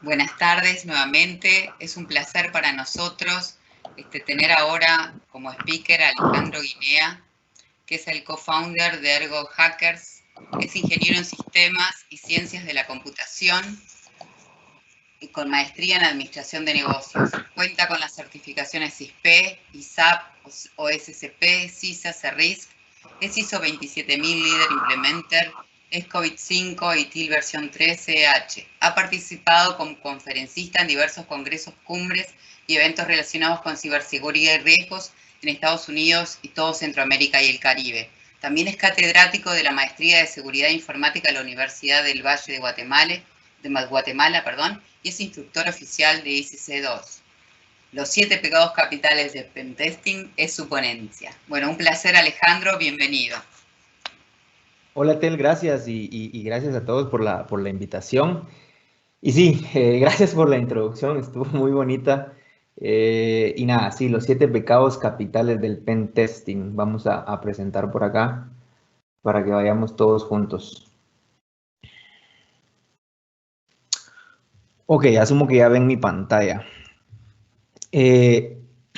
Buenas tardes nuevamente. Es un placer para nosotros tener ahora como speaker a Alejandro Guinea, que es el co-founder de Ergo Hackers. Es ingeniero en sistemas y ciencias de la computación y con maestría en administración de negocios. Cuenta con las certificaciones ISP, ISAP, OSCP, CISA, CERRISC. Es ISO 27000 Leader Implementer. Es COVID-5 y TIL versión 13H. Ha participado como conferencista en diversos congresos, cumbres y eventos relacionados con ciberseguridad y riesgos en Estados Unidos y todo Centroamérica y el Caribe. También es catedrático de la Maestría de Seguridad Informática de la Universidad del Valle de Guatemala, y es instructor oficial de ICC2. Los 7 pecados capitales del pentesting es su ponencia. Bueno, un placer, Alejandro, bienvenido. Hola, Tel, gracias y gracias a todos por la invitación. Y sí, gracias por la introducción, estuvo muy bonita. Y nada, sí, los 7 pecados capitales del pen testing vamos a presentar por acá para que vayamos todos juntos. Ok, asumo que ya ven mi pantalla.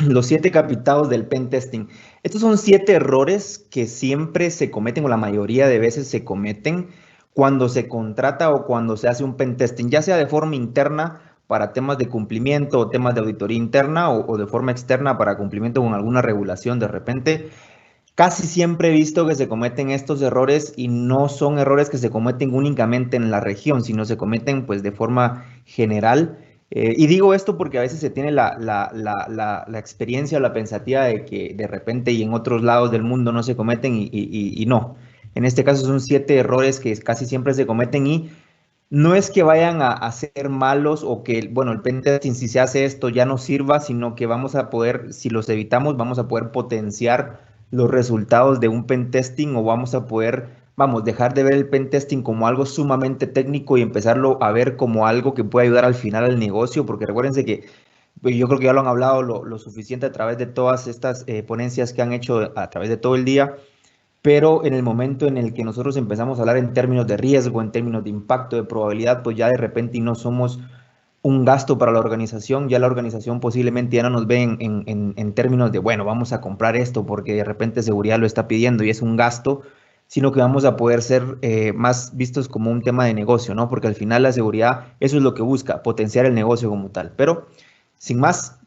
Los 7 capitados del pen testing. Estos son 7 errores que siempre se cometen, o la mayoría de veces se cometen, cuando se contrata o cuando se hace un pen testing, ya sea de forma interna para temas de cumplimiento o temas de auditoría interna o de forma externa para cumplimiento con alguna regulación de repente. Casi siempre he visto que se cometen estos errores y no son errores que se cometen únicamente en la región, sino se cometen pues de forma general. Y digo esto porque a veces se tiene la experiencia o la pensativa de que de repente y en otros lados del mundo no se cometen y no. En este caso son 7 errores que casi siempre se cometen y no es que vayan a ser malos o que, bueno, el pentesting si se hace esto ya no sirva, sino que vamos a poder, si los evitamos, vamos a poder potenciar los resultados de un pentesting o vamos a poder, vamos, dejar de ver el pentesting como algo sumamente técnico y empezarlo a ver como algo que puede ayudar al final al negocio, porque recuérdense que pues, yo creo que ya lo han hablado lo suficiente a través de todas estas ponencias que han hecho a través de todo el día, pero en el momento en el que nosotros empezamos a hablar en términos de riesgo, en términos de impacto, de probabilidad, pues ya de repente no somos un gasto para la organización, ya la organización posiblemente ya no nos ve en términos de, bueno, vamos a comprar esto porque de repente seguridad lo está pidiendo y es un gasto, sino que vamos a poder ser más vistos como un tema de negocio, ¿no? Porque al final la seguridad, eso es lo que busca, potenciar el negocio como tal. Pero, sin más,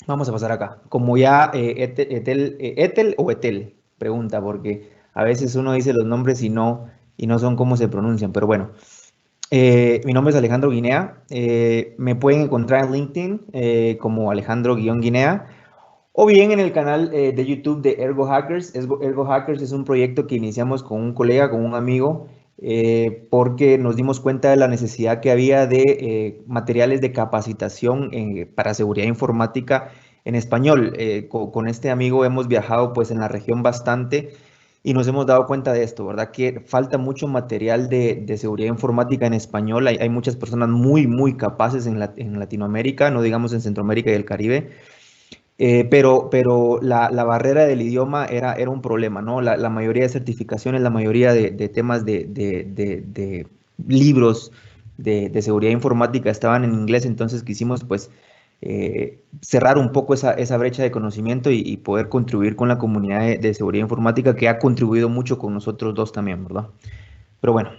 vamos a pasar acá. Como ya Etel o Etel, pregunta, porque a veces uno dice los nombres y no son como se pronuncian, pero bueno. Mi nombre es Alejandro Guinea. Me pueden encontrar en LinkedIn como Alejandro-Guinea o bien en el canal de YouTube de Ergo Hackers. Ergo Hackers es un proyecto que iniciamos con un colega, con un amigo, porque nos dimos cuenta de la necesidad que había de materiales de capacitación para seguridad informática en español. Con este amigo hemos viajado pues en la región bastante y nos hemos dado cuenta de esto, ¿verdad? Que falta mucho material de seguridad informática en español. Hay muchas personas muy capaces en Latinoamérica, no digamos en Centroamérica y el Caribe. Pero la barrera del idioma era un problema, ¿no? La mayoría de certificaciones, la mayoría de temas de libros de seguridad informática estaban en inglés, entonces quisimos pues cerrar un poco esa brecha de conocimiento y poder contribuir con la comunidad de seguridad informática que ha contribuido mucho con nosotros dos también, ¿verdad? Pero bueno.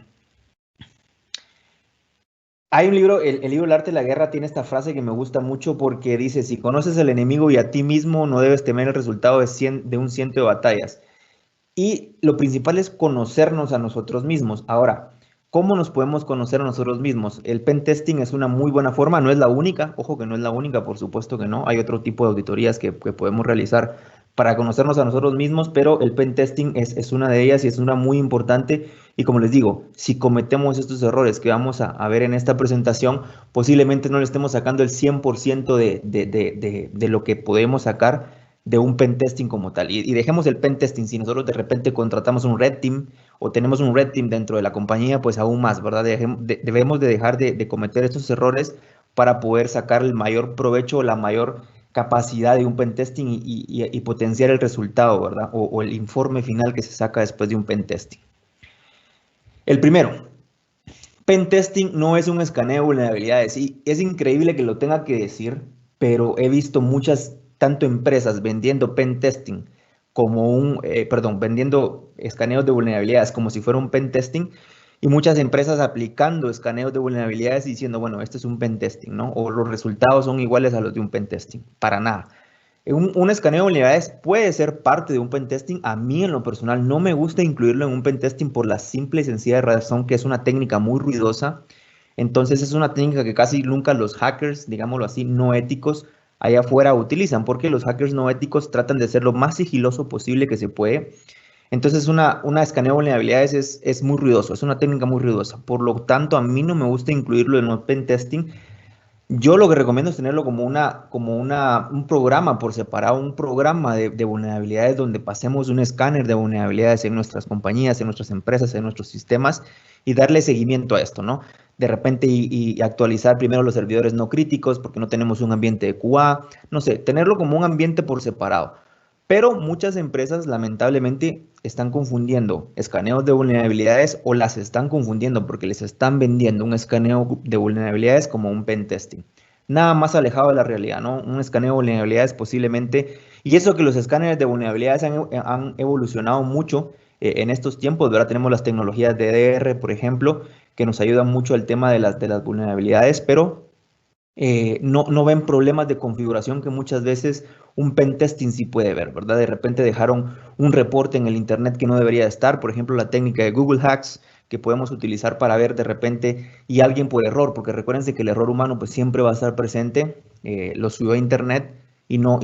Hay un libro, el libro El arte de la guerra tiene esta frase que me gusta mucho porque dice, si conoces al enemigo y a ti mismo, no debes temer el resultado de un ciento de batallas. Y lo principal es conocernos a nosotros mismos. Ahora, ¿cómo nos podemos conocer a nosotros mismos? El pen testing es una muy buena forma, no es la única, ojo que no es la única, por supuesto que no. Hay otro tipo de auditorías que podemos realizar para conocernos a nosotros mismos, pero el pen testing es una de ellas y es una muy importante. Y como les digo, si cometemos estos errores que vamos a ver en esta presentación, posiblemente no le estemos sacando el 100% de lo que podemos sacar de un pen testing como tal. Y dejemos el pen testing, si nosotros de repente contratamos un red team o tenemos un red team dentro de la compañía, pues aún más, ¿verdad? Debemos de dejar de cometer estos errores para poder sacar el mayor provecho, la mayor capacidad de un pen testing y potenciar el resultado, ¿verdad? O el informe final que se saca después de un pen testing. El primero, Pen testing no es un escaneo de vulnerabilidades y es increíble que lo tenga que decir, pero he visto muchas, tanto empresas vendiendo pen testing como vendiendo escaneos de vulnerabilidades como si fuera un pen testing y muchas empresas aplicando escaneos de vulnerabilidades y diciendo, bueno, esto es un pen testing, ¿no? O los resultados son iguales a los de un pen testing. Para nada. Un escaneo de vulnerabilidades puede ser parte de un pentesting. A mí, en lo personal, no me gusta incluirlo en un pentesting por la simple y sencilla razón que es una técnica muy ruidosa. Entonces, es una técnica que casi nunca los hackers, digámoslo así, no éticos, allá afuera utilizan, porque los hackers no éticos tratan de ser lo más sigiloso posible que se puede. Entonces, una escaneo de vulnerabilidades es muy ruidoso, es una técnica muy ruidosa. Por lo tanto, a mí no me gusta incluirlo en un pentesting. Yo lo que recomiendo es tenerlo un programa por separado, un programa de vulnerabilidades donde pasemos un escáner de vulnerabilidades en nuestras compañías, en nuestras empresas, en nuestros sistemas y darle seguimiento a esto, ¿no? De repente y actualizar primero los servidores no críticos porque no tenemos un ambiente de QA, no sé, tenerlo como un ambiente por separado. Pero muchas empresas lamentablemente están confundiendo escaneos de vulnerabilidades o las están confundiendo porque les están vendiendo un escaneo de vulnerabilidades como un pen testing. Nada más alejado de la realidad, ¿no? Un escaneo de vulnerabilidades posiblemente, y eso que los escáneres de vulnerabilidades han evolucionado mucho en estos tiempos, ¿verdad? Tenemos las tecnologías de DR, por ejemplo, que nos ayudan mucho al tema de las vulnerabilidades, pero no ven problemas de configuración que muchas veces un pentesting sí puede ver, ¿verdad? De repente dejaron un reporte en el internet que no debería estar, por ejemplo, la técnica de Google Hacks que podemos utilizar para ver de repente y alguien por error, porque recuérdense que el error humano pues siempre va a estar presente, lo subió a internet y no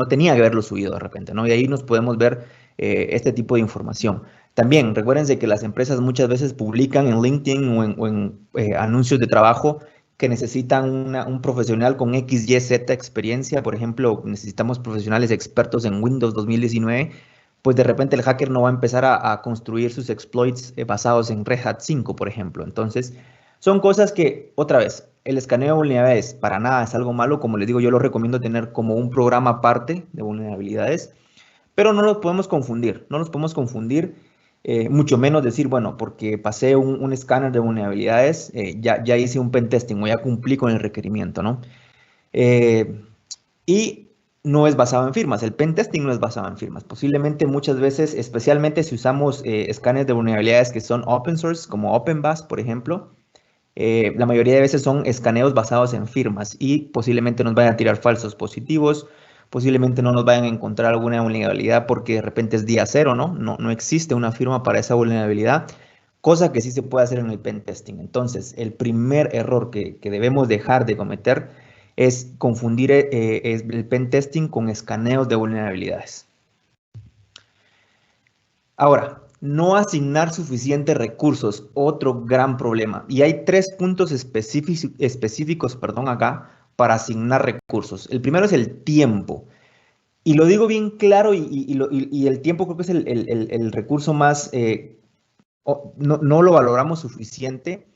tenía que haberlo subido de repente, ¿no? Y ahí nos podemos ver este tipo de información. También recuérdense que las empresas muchas veces publican en LinkedIn o en anuncios de trabajo que necesitan un profesional con X, Y, Z experiencia. Por ejemplo, necesitamos profesionales expertos en Windows 2019, pues de repente el hacker no va a empezar a construir sus exploits basados en Red Hat 5, por ejemplo. Entonces, son cosas que, otra vez, el escaneo de vulnerabilidades para nada es algo malo. Como les digo, yo lo recomiendo tener como un programa aparte de vulnerabilidades, pero no nos podemos confundir, no nos podemos confundir, mucho menos decir, bueno, porque pasé un escáner de vulnerabilidades, ya hice un pentesting o ya cumplí con el requerimiento, ¿no? Eh, y no es basado en firmas, el pentesting no es basado en firmas. Posiblemente muchas veces, especialmente si usamos escáneres de vulnerabilidades que son open source, como OpenBAS, por ejemplo, la mayoría de veces son escaneos basados en firmas y posiblemente nos vayan a tirar falsos positivos, posiblemente no nos vayan a encontrar alguna vulnerabilidad porque de repente es día cero, ¿no? No existe una firma para esa vulnerabilidad, cosa que sí se puede hacer en el pen testing. Entonces, el primer error que debemos dejar de cometer es confundir el pen testing con escaneos de vulnerabilidades. Ahora, no asignar suficientes recursos, otro gran problema. Y hay 3 puntos específicos, perdón, acá para asignar recursos. El primero es el tiempo. Y lo digo bien claro y el tiempo creo que es el recurso más, no lo valoramos suficiente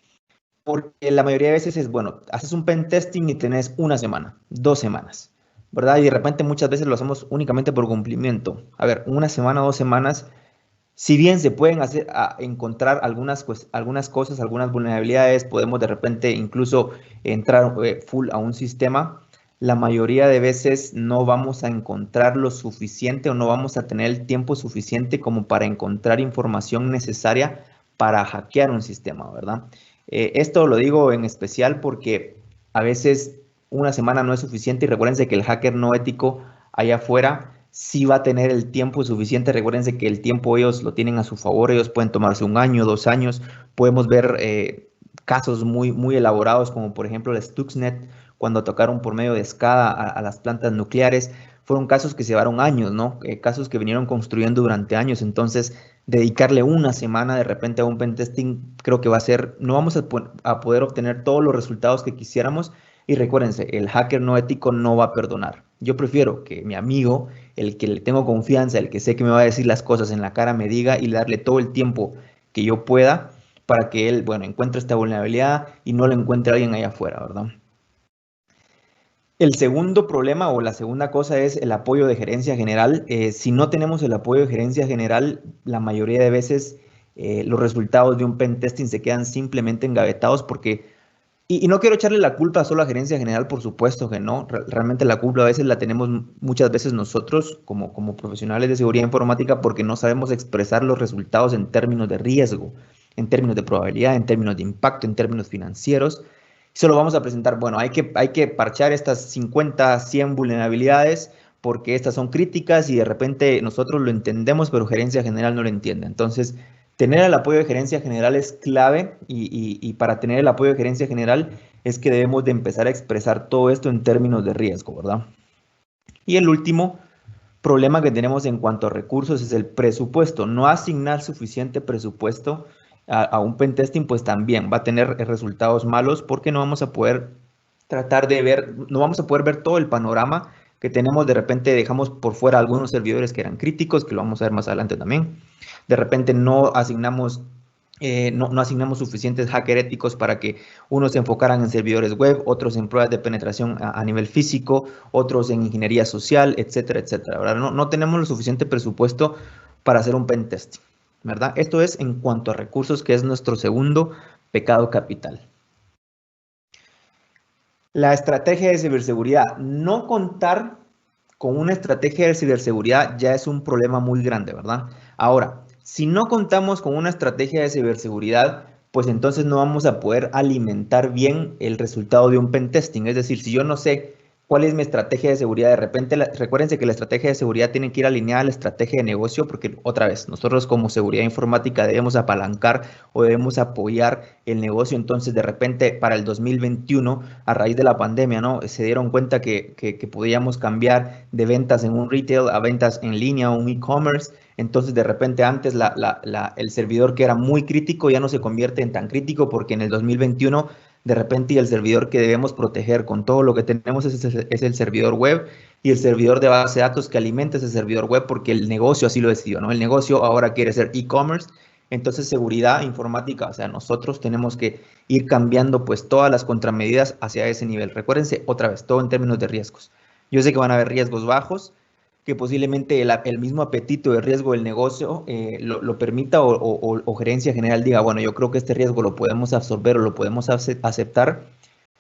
porque la mayoría de veces es, bueno, haces un pen testing y tenés una semana, 2 semanas, ¿verdad? Y de repente muchas veces lo hacemos únicamente por cumplimiento. A ver, una semana, 2 semanas si bien se pueden encontrar algunas cosas, algunas vulnerabilidades, podemos de repente incluso entrar full a un sistema, la mayoría de veces no vamos a encontrar lo suficiente o no vamos a tener el tiempo suficiente como para encontrar información necesaria para hackear un sistema, ¿verdad? Esto lo digo en especial porque a veces una semana no es suficiente y recuérdense que el hacker no ético allá afuera sí va a tener el tiempo suficiente. Recuérdense que el tiempo ellos lo tienen a su favor, ellos pueden tomarse 1 año, 2 años. Podemos ver casos muy elaborados, como por ejemplo el Stuxnet, cuando atacaron por medio de SCADA a las plantas nucleares. Fueron casos que se llevaron años, ¿no? Casos que vinieron construyendo durante años. Entonces, dedicarle una semana de repente a un pentesting, creo que va a ser, no vamos a poder obtener todos los resultados que quisiéramos. Y recuérdense, el hacker no ético no va a perdonar. Yo prefiero que mi amigo, el que le tengo confianza, el que sé que me va a decir las cosas en la cara, me diga y darle todo el tiempo que yo pueda para que él, bueno, encuentre esta vulnerabilidad y no lo encuentre alguien allá afuera, ¿verdad? El segundo problema o la segunda cosa es el apoyo de gerencia general. Si no tenemos el apoyo de gerencia general, la mayoría de veces los resultados de un pen testing se quedan simplemente engavetados porque, y no quiero echarle la culpa solo a gerencia general, por supuesto que no, realmente la culpa a veces la tenemos muchas veces nosotros como profesionales de seguridad informática porque no sabemos expresar los resultados en términos de riesgo, en términos de probabilidad, en términos de impacto, en términos financieros. Solo vamos a presentar, bueno, hay que parchar estas 50, 100 vulnerabilidades porque estas son críticas y de repente nosotros lo entendemos, pero gerencia general no lo entiende. Entonces, tener el apoyo de gerencia general es clave y para tener el apoyo de gerencia general es que debemos de empezar a expresar todo esto en términos de riesgo, ¿verdad? Y el último problema que tenemos en cuanto a recursos es el presupuesto. No asignar suficiente presupuesto a un pentesting, pues también va a tener resultados malos porque no vamos a poder tratar de ver, no vamos a poder ver todo el panorama que tenemos. De repente dejamos por fuera algunos servidores que eran críticos, que lo vamos a ver más adelante también. De repente no asignamos no asignamos suficientes hacker éticos para que unos se enfocaran en servidores web, otros en pruebas de penetración a nivel físico, otros en ingeniería social, etcétera, etcétera. ¿Verdad? No tenemos lo suficiente presupuesto para hacer un pen testing, ¿verdad? Esto es en cuanto a recursos, que es nuestro segundo pecado capital. La estrategia de ciberseguridad. No contar con una estrategia de ciberseguridad ya es un problema muy grande, ¿verdad? Ahora, si no contamos con una estrategia de ciberseguridad, pues entonces no vamos a poder alimentar bien el resultado de un pentesting. Es decir, si yo no sé cuál es mi estrategia de seguridad, de repente, recuérdense que la estrategia de seguridad tiene que ir alineada a la estrategia de negocio, porque otra vez, nosotros como seguridad informática debemos apalancar o debemos apoyar el negocio. Entonces, de repente, para el 2021, a raíz de la pandemia, ¿no? Se dieron cuenta que podíamos cambiar de ventas en un retail a ventas en línea o un e-commerce. Entonces, de repente, antes el servidor que era muy crítico ya no se convierte en tan crítico porque en el 2021, de repente, el servidor que debemos proteger con todo lo que tenemos es el servidor web y el servidor de base de datos que alimenta ese servidor web porque el negocio así lo decidió, ¿no? El negocio ahora quiere ser e-commerce. Entonces, seguridad informática, o sea, nosotros tenemos que ir cambiando pues todas las contramedidas hacia ese nivel. Recuérdense, otra vez, todo en términos de riesgos. Yo sé que van a haber riesgos bajos, que posiblemente el mismo apetito de riesgo del negocio lo permita o gerencia general diga, bueno, yo creo que este riesgo lo podemos absorber o lo podemos aceptar.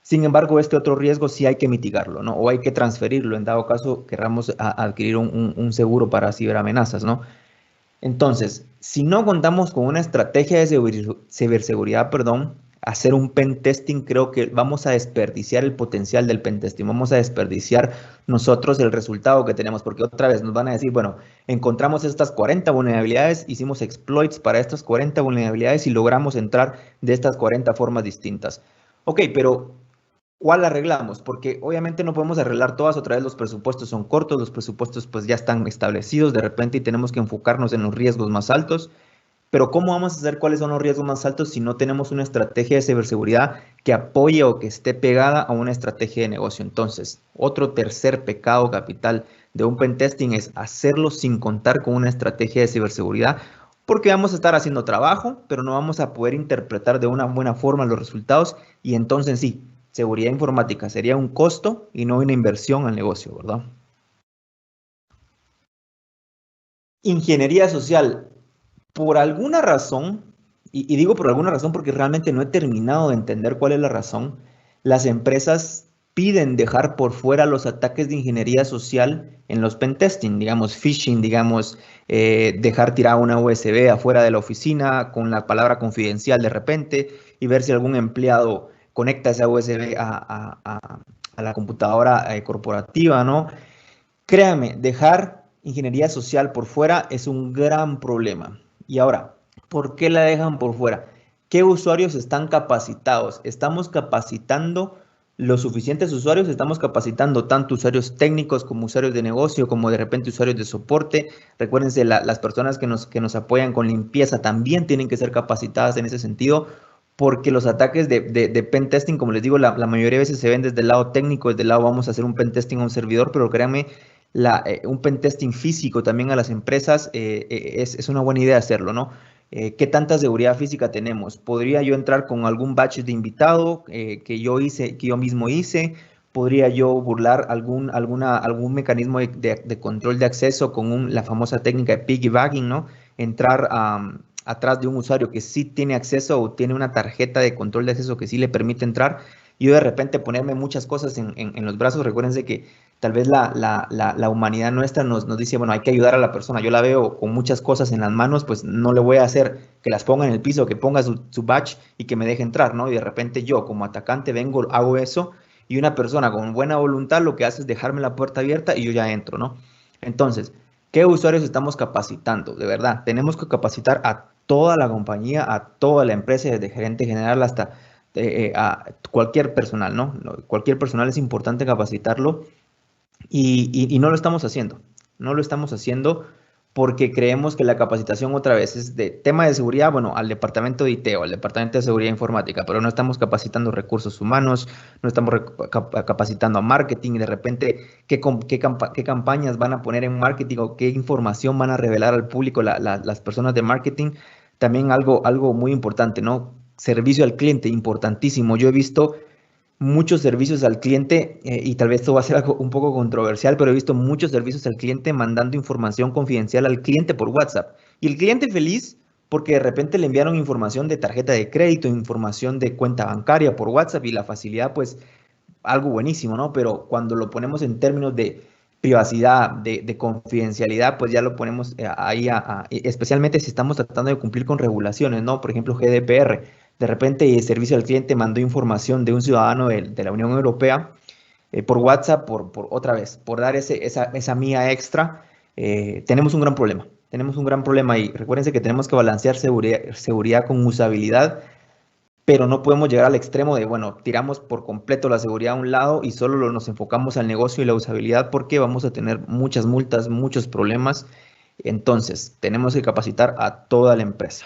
Sin embargo, este otro riesgo sí hay que mitigarlo, ¿no? O hay que transferirlo en dado caso queramos adquirir un seguro para ciberamenazas, ¿no? Entonces, si no contamos con una estrategia de ciberseguridad, perdón, hacer un pen testing, creo que vamos a desperdiciar el potencial del pen testing, vamos a desperdiciar nosotros el resultado que tenemos, porque otra vez nos van a decir, bueno, encontramos estas 40 vulnerabilidades, hicimos exploits para estas 40 vulnerabilidades y logramos entrar de estas 40 formas distintas. Ok, pero ¿cuál arreglamos? Porque obviamente no podemos arreglar todas, otra vez los presupuestos son cortos, los presupuestos pues ya están establecidos de repente y tenemos que enfocarnos en los riesgos más altos. Pero ¿cómo vamos a saber cuáles son los riesgos más altos si no tenemos una estrategia de ciberseguridad que apoye o que esté pegada a una estrategia de negocio? Entonces, otro tercer pecado capital de un pentesting es hacerlo sin contar con una estrategia de ciberseguridad, porque vamos a estar haciendo trabajo, pero no vamos a poder interpretar de una buena forma los resultados y entonces sí, seguridad informática sería un costo y no una inversión al negocio, ¿verdad? Ingeniería social. Por alguna razón, y digo por alguna razón porque realmente no he terminado de entender cuál es la razón, las empresas piden dejar por fuera los ataques de ingeniería social en los pentesting, digamos phishing, digamos dejar tirada una USB afuera de la oficina con la palabra confidencial de repente y ver si algún empleado conecta esa USB a la computadora corporativa, ¿no? Créame, dejar ingeniería social por fuera es un gran problema. Y ahora, ¿por qué la dejan por fuera? ¿Qué usuarios están capacitados? ¿Estamos capacitando los suficientes usuarios? ¿Estamos capacitando tanto usuarios técnicos como usuarios de negocio, como de repente usuarios de soporte? Recuérdense, las personas que nos apoyan con limpieza también tienen que ser capacitadas en ese sentido, porque los ataques de pen testing, como les digo, la mayoría de veces se ven desde el lado técnico, desde el lado vamos a hacer un pen testing a un servidor, pero créanme, un pentesting físico también a las empresas es una buena idea hacerlo, ¿no? ¿Qué tanta seguridad física tenemos? ¿Podría yo entrar con algún batch de invitado que yo mismo hice? ¿Podría yo burlar algún mecanismo de control de acceso con la famosa técnica de piggybacking, ¿no? Entrar a atrás de un usuario que sí tiene acceso o tiene una tarjeta de control de acceso que sí le permite entrar, y yo de repente ponerme muchas cosas en los brazos. Recuérdense que tal vez la humanidad nuestra nos dice, bueno, hay que ayudar a la persona. Yo la veo con muchas cosas en las manos, pues no le voy a hacer que las ponga en el piso, que ponga su badge y que me deje entrar, ¿no? Y de repente yo como atacante vengo, hago eso, y una persona con buena voluntad lo que hace es dejarme la puerta abierta y yo ya entro, ¿no? Entonces, ¿qué usuarios estamos capacitando? De verdad, tenemos que capacitar a toda la compañía, a toda la empresa, desde gerente general hasta a cualquier personal, ¿no? Cualquier personal es importante capacitarlo y no lo estamos haciendo. No lo estamos haciendo porque creemos que la capacitación otra vez es de tema de seguridad, bueno, al departamento de IT o al departamento de seguridad informática, pero no estamos capacitando recursos humanos, no estamos capacitando a marketing y de repente qué campañas van a poner en marketing o qué información van a revelar al público las personas de marketing. También algo muy importante, ¿no? Servicio al cliente, importantísimo. Yo he visto muchos servicios al cliente, y tal vez esto va a ser algo un poco controversial, pero he visto muchos servicios al cliente mandando información confidencial al cliente por WhatsApp. Y el cliente feliz porque de repente le enviaron información de tarjeta de crédito, información de cuenta bancaria por WhatsApp y la facilidad, pues algo buenísimo, ¿no? Pero cuando lo ponemos en términos de privacidad, de confidencialidad, pues ya lo ponemos ahí, especialmente si estamos tratando de cumplir con regulaciones, ¿no? Por ejemplo, GDPR. De repente el servicio al cliente mandó información de un ciudadano de la Unión Europea por WhatsApp, otra vez, por dar esa mía extra. Tenemos un gran problema. Tenemos un gran problema y recuérdense que tenemos que balancear seguridad con usabilidad, pero no podemos llegar al extremo de, bueno, tiramos por completo la seguridad a un lado y solo nos enfocamos al negocio y la usabilidad porque vamos a tener muchas multas, muchos problemas. Entonces, tenemos que capacitar a toda la empresa,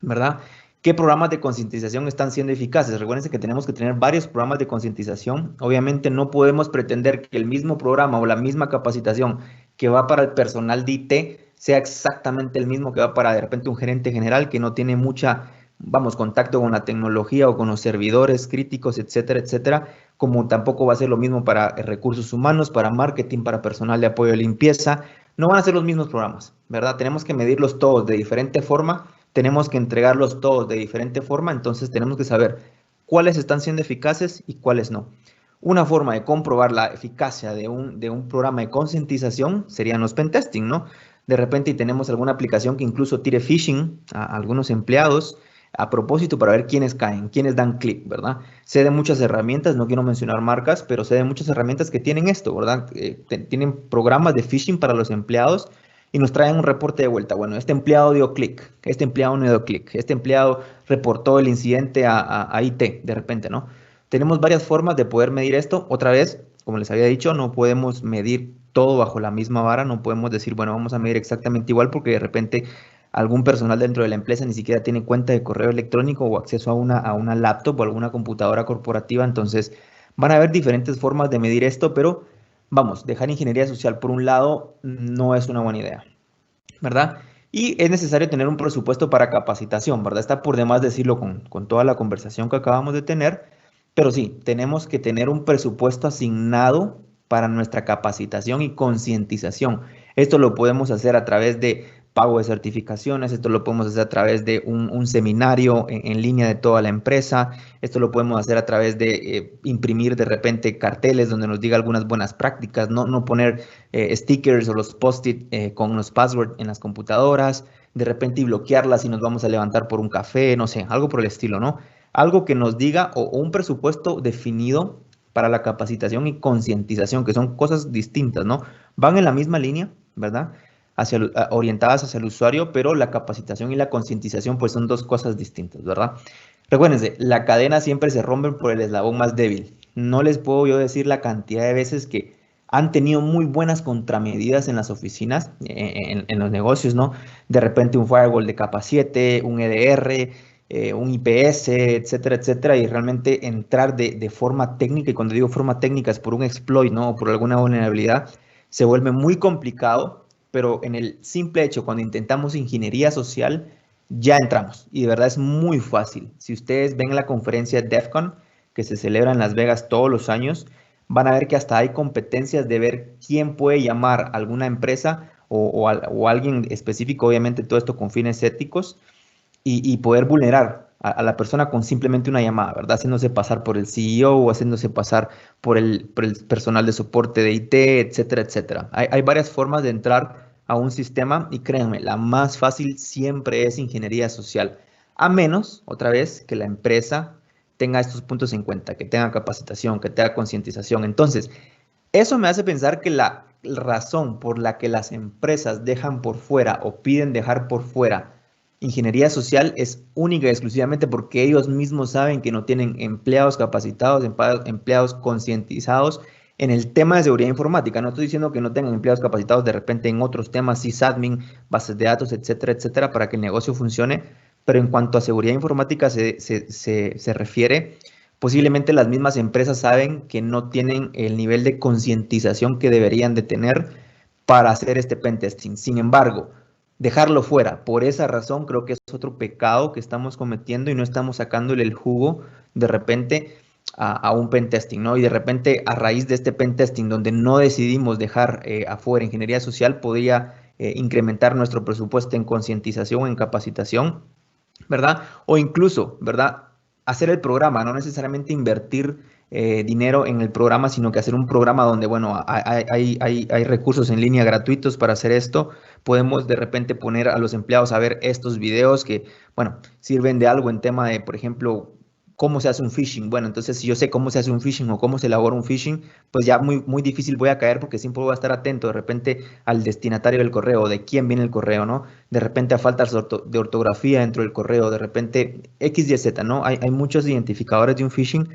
¿verdad? ¿Qué programas de concientización están siendo eficaces? Recuérdense que tenemos que tener varios programas de concientización. Obviamente no podemos pretender que el mismo programa o la misma capacitación que va para el personal de IT sea exactamente el mismo que va para de repente un gerente general que no tiene mucha, vamos, contacto con la tecnología o con los servidores críticos, etcétera, etcétera, como tampoco va a ser lo mismo para recursos humanos, para marketing, para personal de apoyo de limpieza. No van a ser los mismos programas, ¿verdad? Tenemos que medirlos todos de diferente forma, tenemos que entregarlos todos de diferente forma, entonces tenemos que saber cuáles están siendo eficaces y cuáles no. Una forma de comprobar la eficacia de un programa de concientización serían los pentesting, ¿no? De repente tenemos alguna aplicación que incluso tire phishing a algunos empleados a propósito para ver quiénes caen, quiénes dan clic, ¿verdad? Sé de muchas herramientas, no quiero mencionar marcas, pero sé de muchas herramientas que tienen esto, ¿verdad? Tienen programas de phishing para los empleados y nos traen un reporte de vuelta. Bueno, este empleado dio clic, este empleado no dio clic, este empleado reportó el incidente a IT, de repente, ¿no? Tenemos varias formas de poder medir esto. Otra vez, como les había dicho, no podemos medir todo bajo la misma vara, no podemos decir, bueno, vamos a medir exactamente igual porque de repente algún personal dentro de la empresa ni siquiera tiene cuenta de correo electrónico o acceso a una laptop o alguna computadora corporativa, entonces van a haber diferentes formas de medir esto, pero vamos, dejar ingeniería social por un lado no es una buena idea, ¿verdad? Y es necesario tener un presupuesto para capacitación, ¿verdad? Está por demás decirlo con toda la conversación que acabamos de tener, pero sí, tenemos que tener un presupuesto asignado para nuestra capacitación y concientización. Esto lo podemos hacer a través de pago de certificaciones, esto lo podemos hacer a través de un seminario en línea de toda la empresa, esto lo podemos hacer a través de imprimir de repente carteles donde nos diga algunas buenas prácticas, no poner stickers o los post-it con los passwords en las computadoras, de repente y bloquearlas y nos vamos a levantar por un café, no sé, algo por el estilo, ¿no? Algo que nos diga o un presupuesto definido para la capacitación y concientización, que son cosas distintas, ¿no? Van en la misma línea, ¿verdad? Orientadas hacia el usuario, pero la capacitación y la concientización pues son dos cosas distintas, ¿verdad? Recuérdense, la cadena siempre se rompe por el eslabón más débil. No les puedo yo decir la cantidad de veces que han tenido muy buenas contramedidas en las oficinas, en los negocios, ¿no? De repente un firewall de capa 7, un EDR, un IPS, etcétera, etcétera, y realmente entrar de forma técnica, y cuando digo forma técnica es por un exploit, ¿no? O por alguna vulnerabilidad, se vuelve muy complicado, pero en el simple hecho, cuando intentamos ingeniería social, ya entramos, y de verdad es muy fácil. Si ustedes ven la conferencia DEF CON, que se celebra en Las Vegas todos los años, van a ver que hasta hay competencias de ver quién puede llamar a alguna empresa o alguien específico, obviamente todo esto con fines éticos, y poder vulnerar a la persona con simplemente una llamada, ¿verdad? Haciéndose pasar por el CEO o haciéndose pasar por el personal de soporte de IT, etcétera, etcétera. Hay varias formas de entrar a un sistema y créanme, la más fácil siempre es ingeniería social, a menos, otra vez, que la empresa tenga estos puntos en cuenta, que tenga capacitación, que tenga concientización. Entonces, eso me hace pensar que la razón por la que las empresas dejan por fuera o piden dejar por fuera ingeniería social es única y exclusivamente porque ellos mismos saben que no tienen empleados capacitados, empleados concientizados en el tema de seguridad informática. No estoy diciendo que no tengan empleados capacitados de repente en otros temas, sysadmin, bases de datos, etcétera, etcétera, para que el negocio funcione, pero en cuanto a seguridad informática se refiere, posiblemente las mismas empresas saben que no tienen el nivel de concientización que deberían de tener para hacer este pentesting. Sin embargo, dejarlo fuera, por esa razón creo que es otro pecado que estamos cometiendo y no estamos sacándole el jugo de repente a un pentesting, ¿no? Y de repente a raíz de este pentesting donde no decidimos dejar afuera ingeniería social, podría incrementar nuestro presupuesto en concientización, en capacitación, ¿verdad? O incluso, ¿verdad? Hacer el programa, no necesariamente invertir dinero en el programa, sino que hacer un programa donde, bueno, hay recursos en línea gratuitos para hacer esto. Podemos de repente poner a los empleados a ver estos videos que, bueno, sirven de algo en tema de, por ejemplo, cómo se hace un phishing. Bueno, entonces si yo sé cómo se hace un phishing o cómo se elabora un phishing, pues ya muy difícil voy a caer porque siempre voy a estar atento de repente al destinatario del correo, de quién viene el correo, ¿no? De repente a faltas de ortografía dentro del correo, de repente X, Y, Z, ¿no? Hay muchos identificadores de un phishing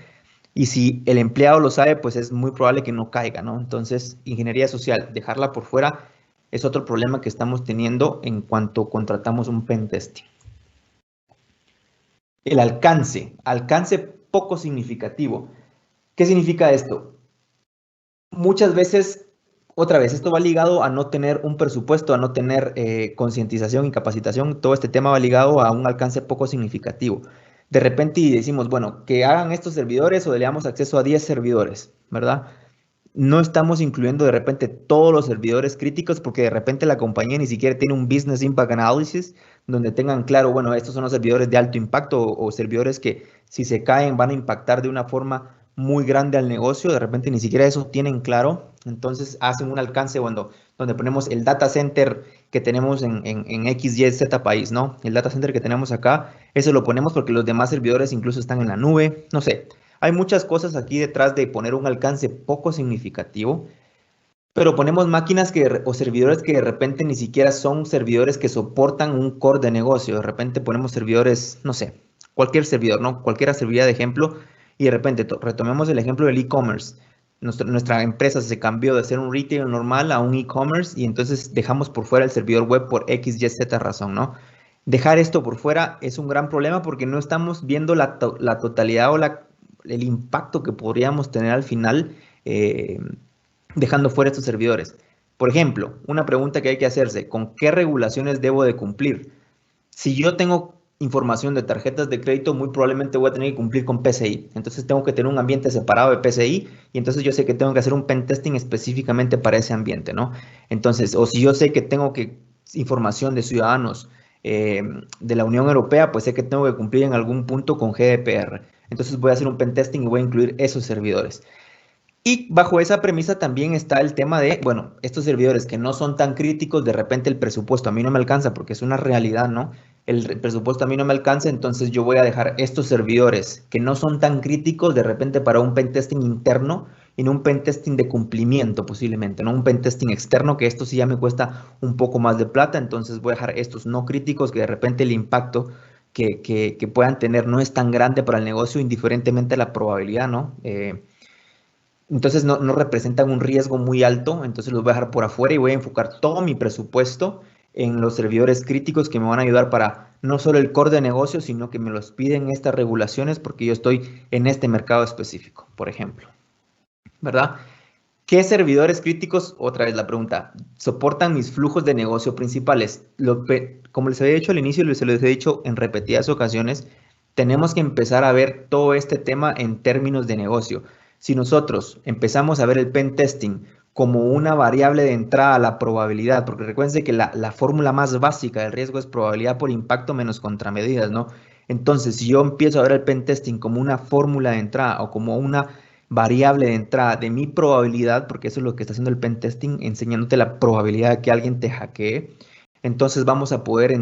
y si el empleado lo sabe, pues es muy probable que no caiga, ¿no? Entonces, ingeniería social, dejarla por fuera es otro problema que estamos teniendo en cuanto contratamos un pentesting. El alcance poco significativo. ¿Qué significa esto? Muchas veces, otra vez, esto va ligado a no tener un presupuesto, a no tener concientización y capacitación. Todo este tema va ligado a un alcance poco significativo. De repente decimos, bueno, que hagan estos servidores o le damos acceso a 10 servidores, ¿verdad? No estamos incluyendo de repente todos los servidores críticos porque de repente la compañía ni siquiera tiene un Business Impact Analysis donde tengan claro, bueno, estos son los servidores de alto impacto o servidores que si se caen van a impactar de una forma muy grande al negocio, de repente ni siquiera eso tienen claro, entonces hacen un alcance donde ponemos el data center que tenemos en X, Y, Z país, ¿no? El data center que tenemos acá, eso lo ponemos porque los demás servidores incluso están en la nube, no sé. Hay muchas cosas aquí detrás de poner un alcance poco significativo, pero ponemos máquinas o servidores que de repente ni siquiera son servidores que soportan un core de negocio. De repente ponemos servidores, no sé, cualquier servidor, ¿no? Cualquiera serviría de ejemplo y de repente retomemos el ejemplo del e-commerce. Nuestra empresa se cambió de ser un retail normal a un e-commerce y entonces dejamos por fuera el servidor web por X, Y, Z razón, ¿no? Dejar esto por fuera es un gran problema porque no estamos viendo la totalidad o el impacto que podríamos tener al final dejando fuera estos servidores. Por ejemplo, una pregunta que hay que hacerse, ¿con qué regulaciones debo de cumplir? Si yo tengo información de tarjetas de crédito, muy probablemente voy a tener que cumplir con PCI. Entonces tengo que tener un ambiente separado de PCI y entonces yo sé que tengo que hacer un pentesting específicamente para ese ambiente, ¿no? Entonces, o si yo sé que tengo que información de ciudadanos de la Unión Europea, pues sé que tengo que cumplir en algún punto con GDPR. Entonces voy a hacer un pentesting y voy a incluir esos servidores. Y bajo esa premisa también está el tema de, bueno, estos servidores que no son tan críticos, de repente el presupuesto a mí no me alcanza porque es una realidad, ¿no? El presupuesto a mí no me alcanza, entonces yo voy a dejar estos servidores que no son tan críticos de repente para un pentesting interno y no un pentesting de cumplimiento posiblemente, ¿no? Un pentesting externo que esto sí ya me cuesta un poco más de plata, entonces voy a dejar estos no críticos que de repente el impacto que puedan tener no es tan grande para el negocio indiferentemente a la probabilidad, ¿no? Entonces no representan un riesgo muy alto, entonces los voy a dejar por afuera y voy a enfocar todo mi presupuesto en los servidores críticos que me van a ayudar para no solo el core de negocio, sino que me los piden estas regulaciones porque yo estoy en este mercado específico, por ejemplo. ¿Verdad? ¿Qué servidores críticos? Otra vez la pregunta. ¿Soportan mis flujos de negocio principales? Como les había dicho al inicio y se les he dicho en repetidas ocasiones, tenemos que empezar a ver todo este tema en términos de negocio. Si nosotros empezamos a ver el pen testing como una variable de entrada a la probabilidad, porque recuérdense que la fórmula más básica del riesgo es probabilidad por impacto menos contramedidas, ¿no? Entonces, si yo empiezo a ver el pentesting como una fórmula de entrada o como una variable de entrada de mi probabilidad, porque eso es lo que está haciendo el pentesting, enseñándote la probabilidad de que alguien te hackee, entonces vamos a poder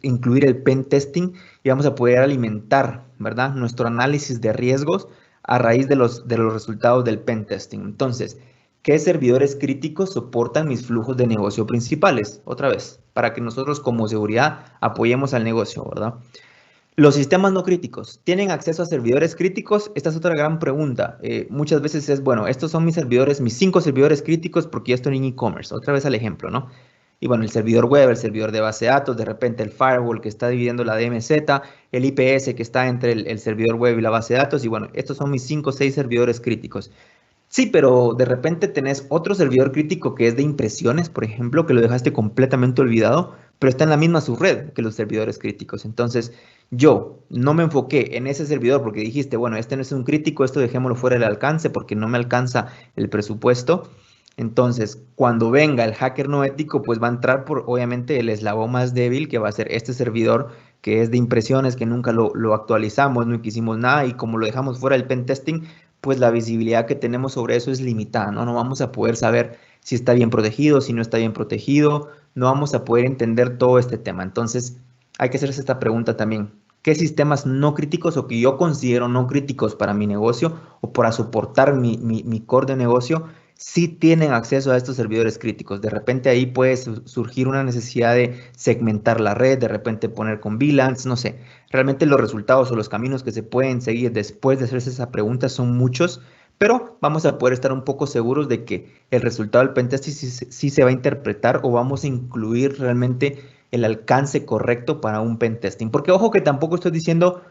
incluir el pentesting y vamos a poder alimentar, ¿verdad?, nuestro análisis de riesgos a raíz de los resultados del pentesting. Entonces, ¿qué servidores críticos soportan mis flujos de negocio principales? Otra vez, para que nosotros como seguridad apoyemos al negocio, ¿verdad? Los sistemas no críticos, ¿tienen acceso a servidores críticos? Esta es otra gran pregunta. Muchas veces es, bueno, estos son mis servidores, mis 5 servidores críticos porque ya estoy en e-commerce. Otra vez al ejemplo, ¿no? Y bueno, el servidor web, el servidor de base de datos, de repente el firewall que está dividiendo la DMZ, el IPS que está entre el servidor web y la base de datos. Y bueno, estos son mis 5 o 6 servidores críticos. Sí, pero de repente tenés otro servidor crítico que es de impresiones, por ejemplo, que lo dejaste completamente olvidado, pero está en la misma subred que los servidores críticos. Entonces, yo no me enfoqué en ese servidor porque dijiste, bueno, este no es un crítico, esto dejémoslo fuera del alcance porque no me alcanza el presupuesto. Entonces, cuando venga el hacker no ético, pues va a entrar por, obviamente, el eslabón más débil, que va a ser este servidor que es de impresiones, que nunca lo actualizamos, no hicimos nada, y como lo dejamos fuera del pentesting, pues la visibilidad que tenemos sobre eso es limitada, ¿no? No vamos a poder saber si está bien protegido, si no está bien protegido, no vamos a poder entender todo este tema. Entonces, hay que hacerse esta pregunta también. ¿Qué sistemas no críticos o que yo considero no críticos para mi negocio o para soportar mi core de negocio sí tienen acceso a estos servidores críticos? De repente ahí puede surgir una necesidad de segmentar la red, de repente poner con VLANs, no sé. Realmente los resultados o los caminos que se pueden seguir después de hacerse esa pregunta son muchos, pero vamos a poder estar un poco seguros de que el resultado del pentesting sí se va a interpretar o vamos a incluir realmente el alcance correcto para un pentesting. Porque ojo que tampoco estoy diciendo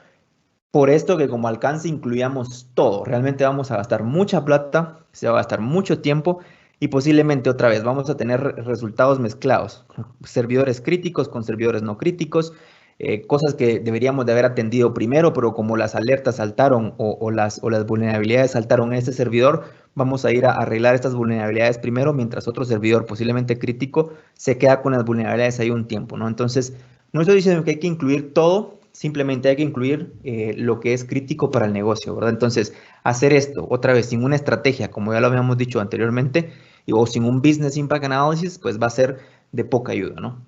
por esto que como alcance incluyamos todo. Realmente vamos a gastar mucha plata, se va a gastar mucho tiempo y posiblemente otra vez vamos a tener resultados mezclados. Servidores críticos con servidores no críticos, cosas que deberíamos de haber atendido primero, pero como las alertas saltaron o las vulnerabilidades saltaron en este servidor, vamos a ir a arreglar estas vulnerabilidades primero, mientras otro servidor posiblemente crítico se queda con las vulnerabilidades ahí un tiempo, ¿no? Entonces, no estoy diciendo que hay que incluir todo, simplemente hay que incluir lo que es crítico para el negocio, ¿verdad? Entonces, hacer esto otra vez sin una estrategia, como ya lo habíamos dicho anteriormente, o sin un Business Impact Analysis, pues va a ser de poca ayuda, ¿no?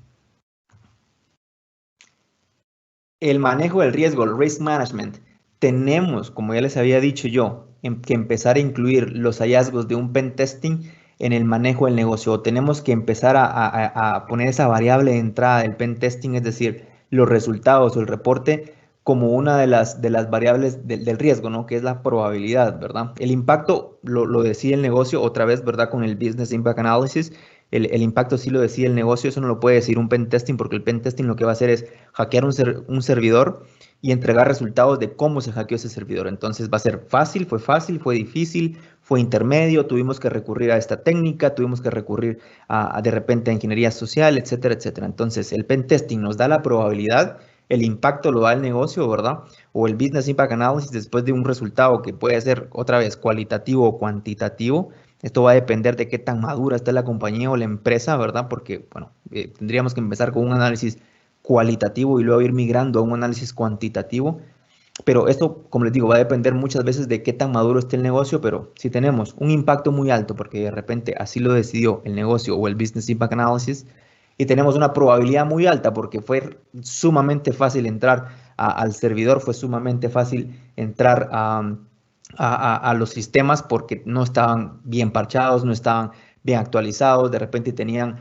El manejo del riesgo, el risk management. Tenemos, como ya les había dicho yo, que empezar a incluir los hallazgos de un pen testing en el manejo del negocio. O tenemos que empezar a poner esa variable de entrada del pen testing, es decir, los resultados o el reporte como una de las variables del riesgo, ¿no? Que es la probabilidad, ¿verdad? El impacto lo decide el negocio, otra vez, ¿verdad? Con el Business Impact Analysis. El impacto sí lo decide el negocio, eso no lo puede decir un pen testing, porque el pen testing lo que va a hacer es hackear un servidor y entregar resultados de cómo se hackeó ese servidor. Entonces va a ser fácil, fue difícil, fue intermedio, tuvimos que recurrir a esta técnica, tuvimos que recurrir de repente a ingeniería social, etcétera, etcétera. Entonces el pen testing nos da la probabilidad, el impacto lo da el negocio, ¿verdad? O el Business Impact Analysis después de un resultado que puede ser otra vez cualitativo o cuantitativo. Esto va a depender de qué tan madura está la compañía o la empresa, ¿verdad? Porque, bueno, tendríamos que empezar con un análisis cualitativo y luego ir migrando a un análisis cuantitativo. Pero esto, como les digo, va a depender muchas veces de qué tan maduro esté el negocio, pero si tenemos un impacto muy alto, porque de repente así lo decidió el negocio o el Business Impact Analysis, y tenemos una probabilidad muy alta porque fue sumamente fácil entrar al servidor, fue sumamente fácil entrar a los sistemas porque no estaban bien parchados, no estaban bien actualizados, de repente tenían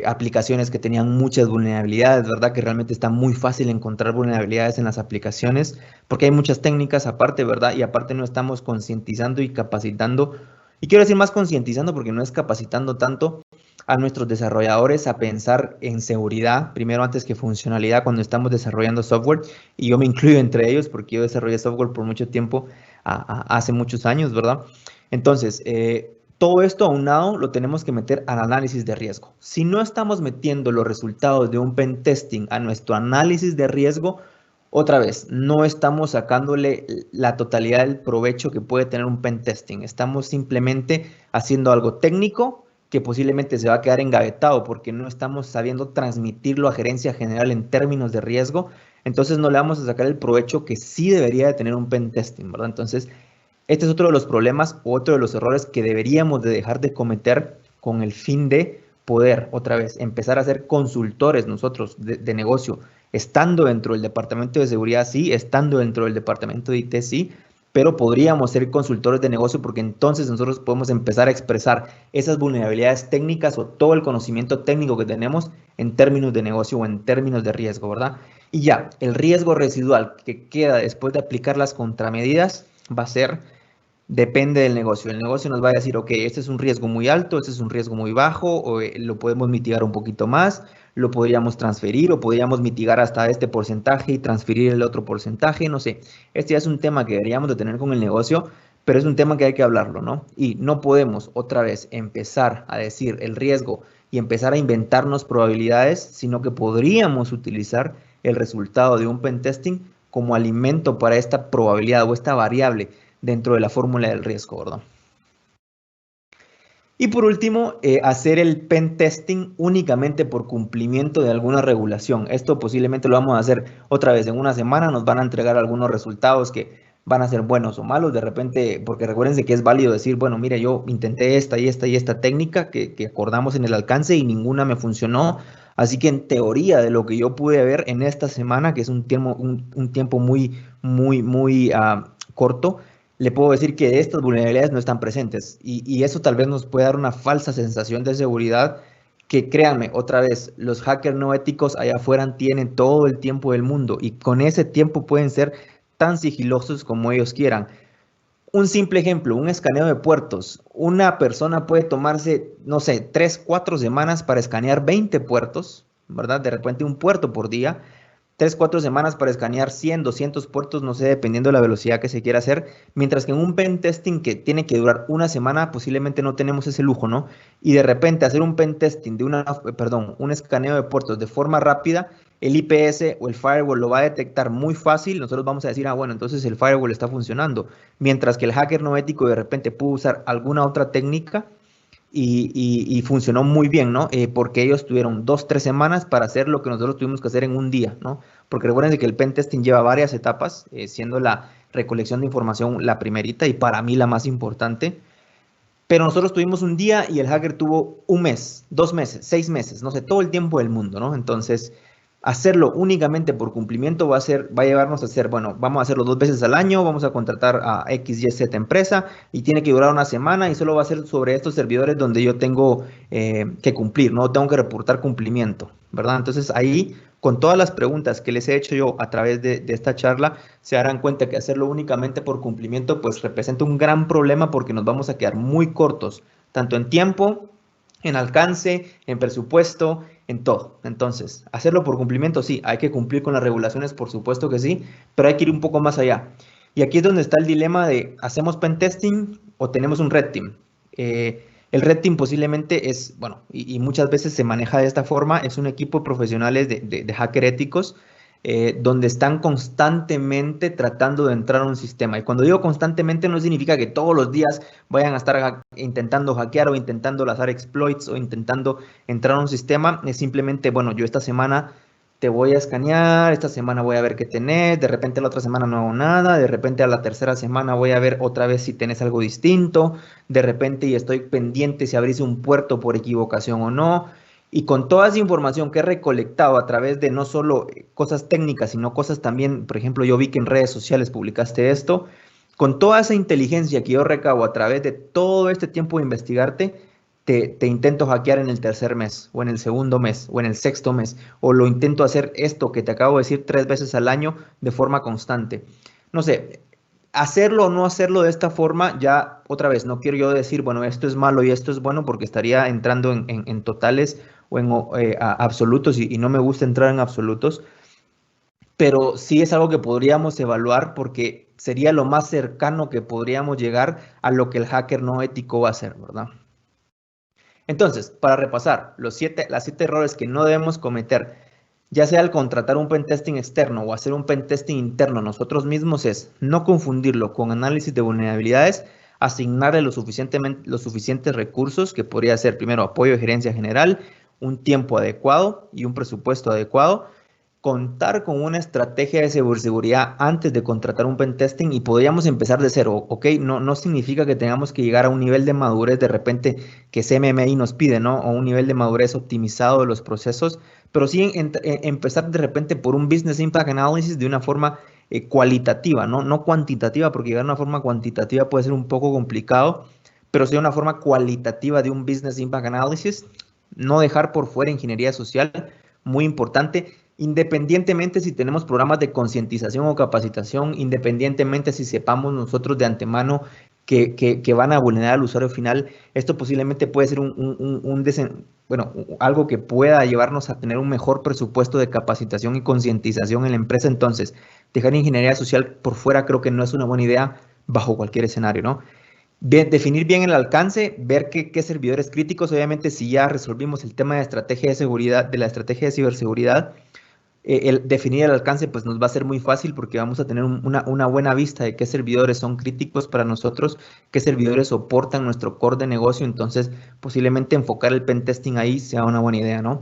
aplicaciones que tenían muchas vulnerabilidades, ¿verdad? Que realmente está muy fácil encontrar vulnerabilidades en las aplicaciones porque hay muchas técnicas aparte, ¿verdad? Y aparte no estamos concientizando y capacitando, y quiero decir más concientizando porque no es capacitando tanto a nuestros desarrolladores a pensar en seguridad, primero antes que funcionalidad cuando estamos desarrollando software, y yo me incluyo entre ellos porque yo desarrollé software por mucho tiempo, hace muchos años, ¿verdad? Entonces, todo esto aunado lo tenemos que meter al análisis de riesgo. Si no estamos metiendo los resultados de un pen testing a nuestro análisis de riesgo, Otra vez, no estamos sacándole la totalidad del provecho que puede tener un pen testing. Estamos simplemente haciendo algo técnico que posiblemente se va a quedar engavetado porque no estamos sabiendo transmitirlo a gerencia general en términos de riesgo. Entonces no le vamos a sacar el provecho que sí debería de tener un pen testing, ¿verdad? Entonces, este es otro de los problemas, otro de los errores que deberíamos de dejar de cometer con el fin de poder, otra vez, empezar a ser consultores nosotros de negocio, estando dentro del departamento de seguridad, sí, estando dentro del departamento de IT, sí, pero podríamos ser consultores de negocio porque entonces nosotros podemos empezar a expresar esas vulnerabilidades técnicas o todo el conocimiento técnico que tenemos en términos de negocio o en términos de riesgo, ¿verdad? Y ya, el riesgo residual que queda después de aplicar las contramedidas va a ser, depende del negocio. El negocio nos va a decir, ok, este es un riesgo muy alto, este es un riesgo muy bajo, o lo podemos mitigar un poquito más, lo podríamos transferir o podríamos mitigar hasta este porcentaje y transferir el otro porcentaje, no sé. Este ya es un tema que deberíamos de tener con el negocio, pero es un tema que hay que hablarlo, ¿no? Y no podemos otra vez empezar a decir el riesgo y empezar a inventarnos probabilidades, sino que podríamos utilizar el resultado de un pentesting como alimento para esta probabilidad o esta variable dentro de la fórmula del riesgo, ¿verdad? Y por último, hacer el pen testing únicamente por cumplimiento de alguna regulación. Esto posiblemente lo vamos a hacer otra vez en una semana, nos van a entregar algunos resultados que van a ser buenos o malos, de repente, porque recuérdense que es válido decir, bueno, mire, yo intenté esta y esta y esta técnica que acordamos en el alcance y ninguna me funcionó. Así que en teoría de lo que yo pude ver en esta semana, que es un tiempo muy corto, le puedo decir que estas vulnerabilidades no están presentes y eso tal vez nos puede dar una falsa sensación de seguridad que créanme, otra vez, los hackers no éticos allá afuera tienen todo el tiempo del mundo y con ese tiempo pueden ser tan sigilosos como ellos quieran. Un simple ejemplo, un escaneo de puertos. Una persona puede tomarse, no sé, 3, 4 semanas para escanear 20 puertos, ¿verdad? De repente un puerto por día 3, 4 semanas para escanear 100, 200 puertos, no sé, dependiendo de la velocidad que se quiera hacer, mientras que en un pen testing que tiene que durar una semana, posiblemente no tenemos ese lujo, ¿no? Y de repente hacer un pen testing un escaneo de puertos de forma rápida, el IPS o el firewall lo va a detectar muy fácil, nosotros vamos a decir, bueno, entonces el firewall está funcionando, mientras que el hacker no ético de repente pudo usar alguna otra técnica y funcionó muy bien, ¿no? Porque ellos tuvieron 2, 3 semanas para hacer lo que nosotros tuvimos que hacer en un día, ¿no? Porque recuerden que el pen testing lleva varias etapas, siendo la recolección de información la primerita y para mí la más importante. Pero nosotros tuvimos un día y el hacker tuvo un mes, 2 meses, 6 meses, no sé, todo el tiempo del mundo, ¿no? Entonces, hacerlo únicamente por cumplimiento va a llevarnos a hacer, bueno, vamos a hacerlo 2 veces al año, vamos a contratar a X, Y, Z empresa y tiene que durar una semana y solo va a ser sobre estos servidores donde yo tengo que cumplir, no tengo que reportar cumplimiento, ¿verdad? Entonces ahí, con todas las preguntas que les he hecho yo a través de esta charla, se darán cuenta que hacerlo únicamente por cumplimiento pues representa un gran problema porque nos vamos a quedar muy cortos, tanto en tiempo, en alcance, en presupuesto, en todo. Entonces, hacerlo por cumplimiento, sí, hay que cumplir con las regulaciones, por supuesto que sí, pero hay que ir un poco más allá. Y aquí es donde está el dilema de, ¿hacemos pen testing o tenemos un red team? El red team posiblemente es, bueno, y muchas veces se maneja de esta forma, es un equipo de profesionales de hacker éticos, donde están constantemente tratando de entrar a un sistema. Y cuando digo constantemente no significa que todos los días vayan a estar intentando hackear o intentando lanzar exploits o intentando entrar a un sistema. Es simplemente, bueno, yo esta semana te voy a escanear, esta semana voy a ver qué tenés, de repente la otra semana no hago nada, de repente a la tercera semana voy a ver otra vez si tenés algo distinto, de repente y estoy pendiente si abrís un puerto por equivocación o no. Y con toda esa información que he recolectado a través de no solo cosas técnicas, sino cosas también, por ejemplo, yo vi que en redes sociales publicaste esto, con toda esa inteligencia que yo recabo a través de todo este tiempo de investigarte, te intento hackear en el tercer mes, o en el segundo mes, o en el sexto mes, o lo intento hacer esto que te acabo de decir 3 veces al año de forma constante. No sé, hacerlo o no hacerlo de esta forma, ya otra vez, no quiero yo decir, bueno, esto es malo y esto es bueno, porque estaría entrando en totales o en absolutos y no me gusta entrar en absolutos, pero sí es algo que podríamos evaluar porque sería lo más cercano que podríamos llegar a lo que el hacker no ético va a hacer, ¿verdad? Entonces, para repasar, las 7 errores que no debemos cometer ya sea al contratar un pentesting externo o hacer un pentesting interno nosotros mismos, es no confundirlo con análisis de vulnerabilidades, asignarle los suficientes recursos, que podría ser primero apoyo de gerencia general, un tiempo adecuado y un presupuesto adecuado, contar con una estrategia de ciberseguridad antes de contratar un pentesting y podríamos empezar de cero, ¿ok? No significa que tengamos que llegar a un nivel de madurez de repente que CMMI nos pide, ¿no? O un nivel de madurez optimizado de los procesos, pero sí empezar de repente por un Business Impact Analysis de una forma cualitativa, ¿no? No cuantitativa, porque llegar a una forma cuantitativa puede ser un poco complicado, pero sí una forma cualitativa de un Business Impact Analysis, no dejar por fuera ingeniería social, muy importante, independientemente si tenemos programas de concientización o capacitación, independientemente si sepamos nosotros de antemano que van a vulnerar al usuario final, esto posiblemente puede ser algo que pueda llevarnos a tener un mejor presupuesto de capacitación y concientización en la empresa. Entonces, dejar ingeniería social por fuera creo que no es una buena idea bajo cualquier escenario, ¿no? Definir bien el alcance, ver qué servidores críticos, obviamente si ya resolvimos el tema de estrategia de seguridad, de la estrategia de ciberseguridad, el definir el alcance pues nos va a ser muy fácil porque vamos a tener una buena vista de qué servidores son críticos para nosotros, qué servidores soportan nuestro core de negocio, entonces posiblemente enfocar el pentesting ahí sea una buena idea, ¿no?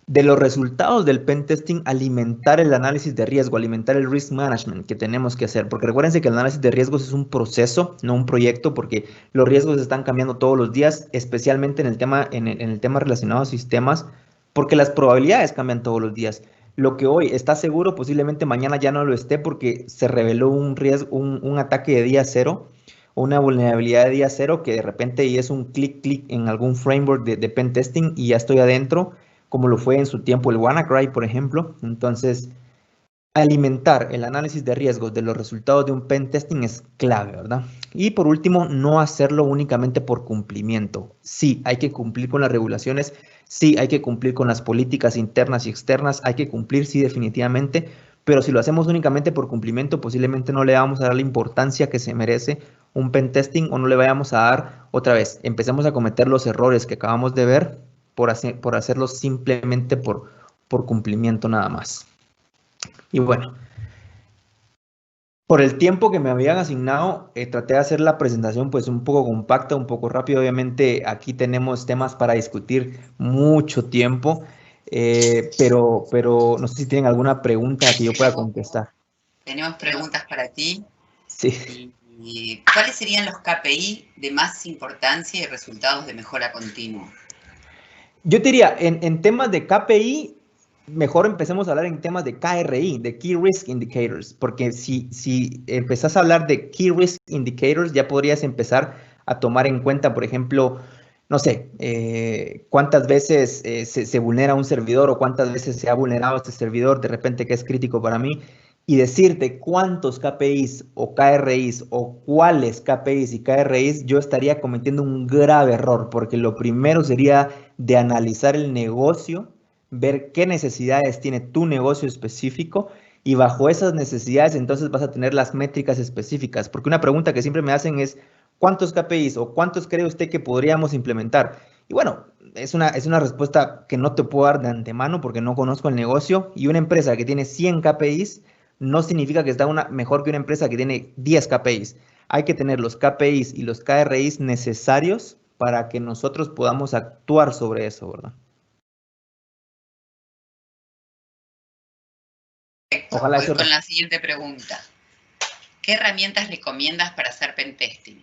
De los resultados del pentesting, alimentar el análisis de riesgo, alimentar el risk management que tenemos que hacer, porque recuérdense que el análisis de riesgos es un proceso, no un proyecto, porque los riesgos están cambiando todos los días, especialmente en el tema relacionado a sistemas, porque las probabilidades cambian todos los días. Lo que hoy está seguro, posiblemente mañana ya no lo esté porque se reveló un riesgo, un ataque de día cero, o una vulnerabilidad de día cero que de repente y es un clic en algún framework de pentesting y ya estoy adentro, como lo fue en su tiempo el WannaCry, por ejemplo. Entonces, alimentar el análisis de riesgos de los resultados de un pen testing es clave, ¿verdad? Y por último, no hacerlo únicamente por cumplimiento. Sí, hay que cumplir con las regulaciones, sí, hay que cumplir con las políticas internas y externas, hay que cumplir, sí, definitivamente, pero si lo hacemos únicamente por cumplimiento, posiblemente no le vamos a dar la importancia que se merece un pen testing o no le vayamos a dar otra vez. Empecemos a cometer los errores que acabamos de ver por hacerlo simplemente por cumplimiento nada más. Y bueno, por el tiempo que me habían asignado, traté de hacer la presentación pues un poco compacta, un poco rápido. Obviamente aquí tenemos temas para discutir mucho tiempo, pero no sé si tienen alguna pregunta que yo pueda contestar. Tenemos preguntas para ti. Sí. ¿Y cuáles serían los KPI de más importancia y resultados de mejora continua? Yo diría, en temas de KPI, mejor empecemos a hablar en temas de KRI, de Key Risk Indicators, porque si empezás a hablar de Key Risk Indicators, ya podrías empezar a tomar en cuenta, por ejemplo, no sé, cuántas veces se vulnera un servidor o cuántas veces se ha vulnerado este servidor, de repente que es crítico para mí, y decirte cuántos KPIs o KRIs o cuáles KPIs y KRIs, yo estaría cometiendo un grave error, porque lo primero sería de analizar el negocio, ver qué necesidades tiene tu negocio específico y bajo esas necesidades entonces vas a tener las métricas específicas. Porque una pregunta que siempre me hacen es, ¿cuántos KPIs o cuántos cree usted que podríamos implementar? Y bueno, es una respuesta que no te puedo dar de antemano porque no conozco el negocio y una empresa que tiene 100 KPIs no significa que está mejor que una empresa que tiene 10 KPIs. Hay que tener los KPIs y los KRIs necesarios para que nosotros podamos actuar sobre eso, ¿verdad? Ojalá voy con la siguiente pregunta. ¿Qué herramientas recomiendas para hacer pentesting?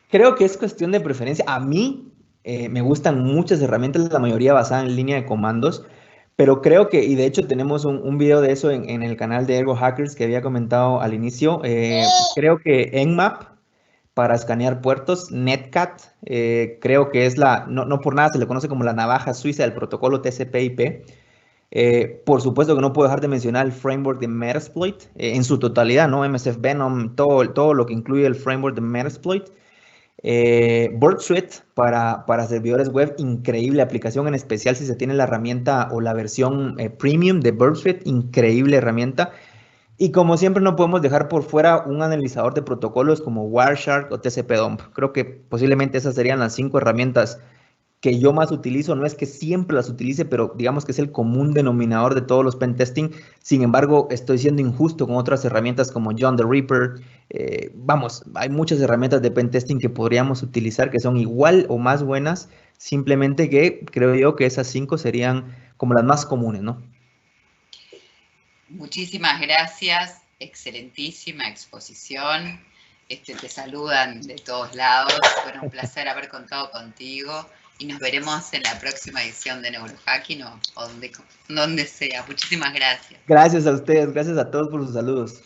Creo que es cuestión de preferencia. A mí me gustan muchas herramientas, la mayoría basada en línea de comandos, pero creo que, y de hecho tenemos un video de eso en el canal de Ergo Hackers que había comentado al inicio. Creo que Nmap para escanear puertos, Netcat, creo que es no por nada se le conoce como la navaja suiza del protocolo TCP/IP. Por supuesto que no puedo dejar de mencionar el framework de Metasploit en su totalidad, ¿no? MSF Venom, todo lo que incluye el framework de Metasploit. Burp Suite para servidores web, increíble aplicación, en especial si se tiene la herramienta o la versión premium de Burp Suite, increíble herramienta. Y como siempre no podemos dejar por fuera un analizador de protocolos como Wireshark o TCP/Dump. Creo que posiblemente esas serían las 5 herramientas que yo más utilizo. No es que siempre las utilice, pero digamos que es el común denominador de todos los pentesting. Sin embargo, estoy siendo injusto con otras herramientas como John the Ripper. Hay muchas herramientas de pentesting que podríamos utilizar que son igual o más buenas, simplemente que creo yo que esas 5 serían como las más comunes, ¿no? Muchísimas gracias, excelentísima exposición. Te saludan de todos lados. Fue un placer haber contado contigo y nos veremos en la próxima edición de Neurohacking o donde sea. Muchísimas gracias. Gracias a ustedes, gracias a todos por sus saludos.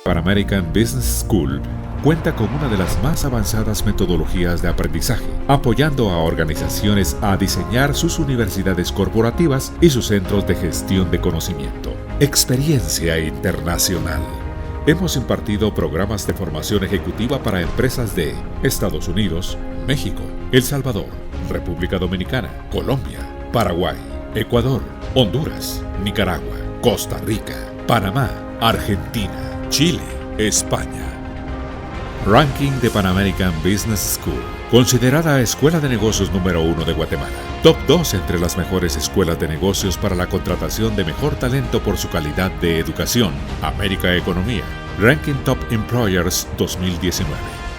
Pan American Business School cuenta con una de las más avanzadas metodologías de aprendizaje, apoyando a organizaciones a diseñar sus universidades corporativas y sus centros de gestión de conocimiento. Experiencia internacional. Hemos impartido programas de formación ejecutiva para empresas de Estados Unidos, México, El Salvador, República Dominicana, Colombia, Paraguay, Ecuador, Honduras, Nicaragua, Costa Rica, Panamá, Argentina, Chile, España. Ranking de Pan American Business School. Considerada Escuela de Negocios número 1 de Guatemala. Top 2 entre las mejores escuelas de negocios para la contratación de mejor talento por su calidad de educación. América Economía. Ranking Top Employers 2019.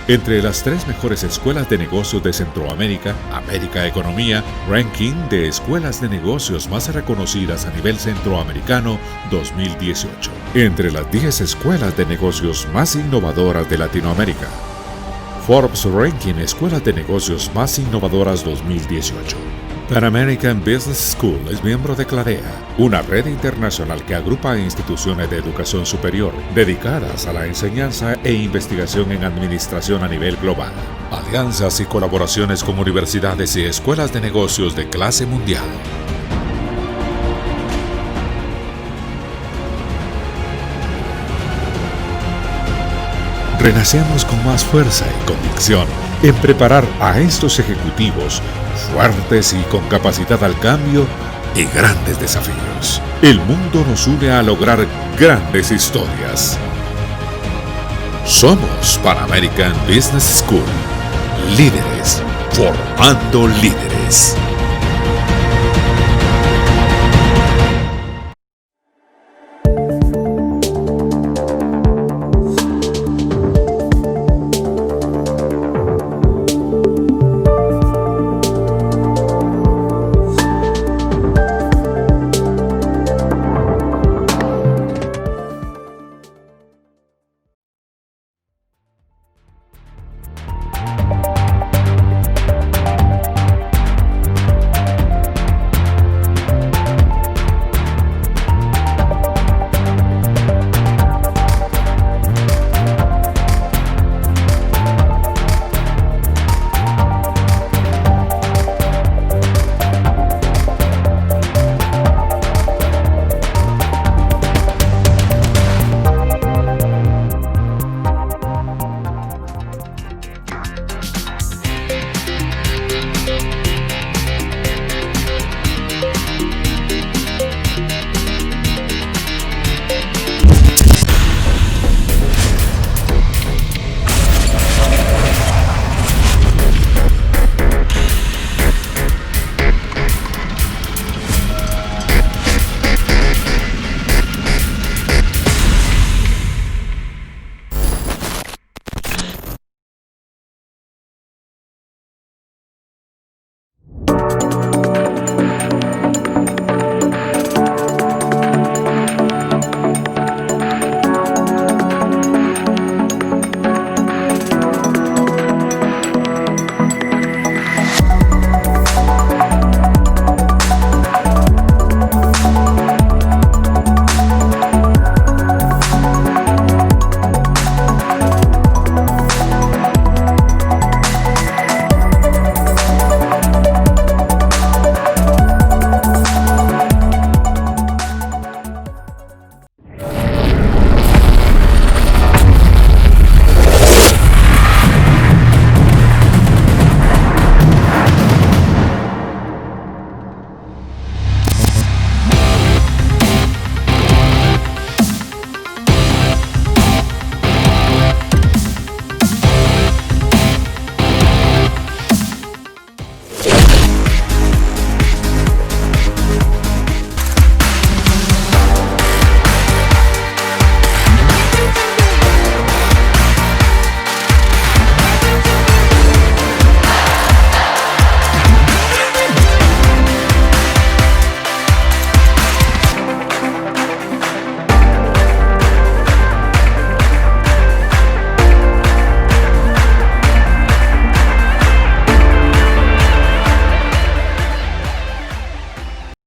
Entre las 3 mejores escuelas de negocios de Centroamérica, América Economía, Ranking de escuelas de negocios más reconocidas a nivel centroamericano 2018. Entre las 10 escuelas de negocios más innovadoras de Latinoamérica. Forbes Ranking Escuelas de Negocios Más Innovadoras 2018. Pan American Business School es miembro de CLADEA, una red internacional que agrupa instituciones de educación superior dedicadas a la enseñanza e investigación en administración a nivel global. Alianzas y colaboraciones con universidades y escuelas de negocios de clase mundial. Renacemos con más fuerza y convicción en preparar a estos ejecutivos fuertes y con capacidad al cambio y grandes desafíos. El mundo nos une a lograr grandes historias. Somos Pan American Business School, líderes formando líderes.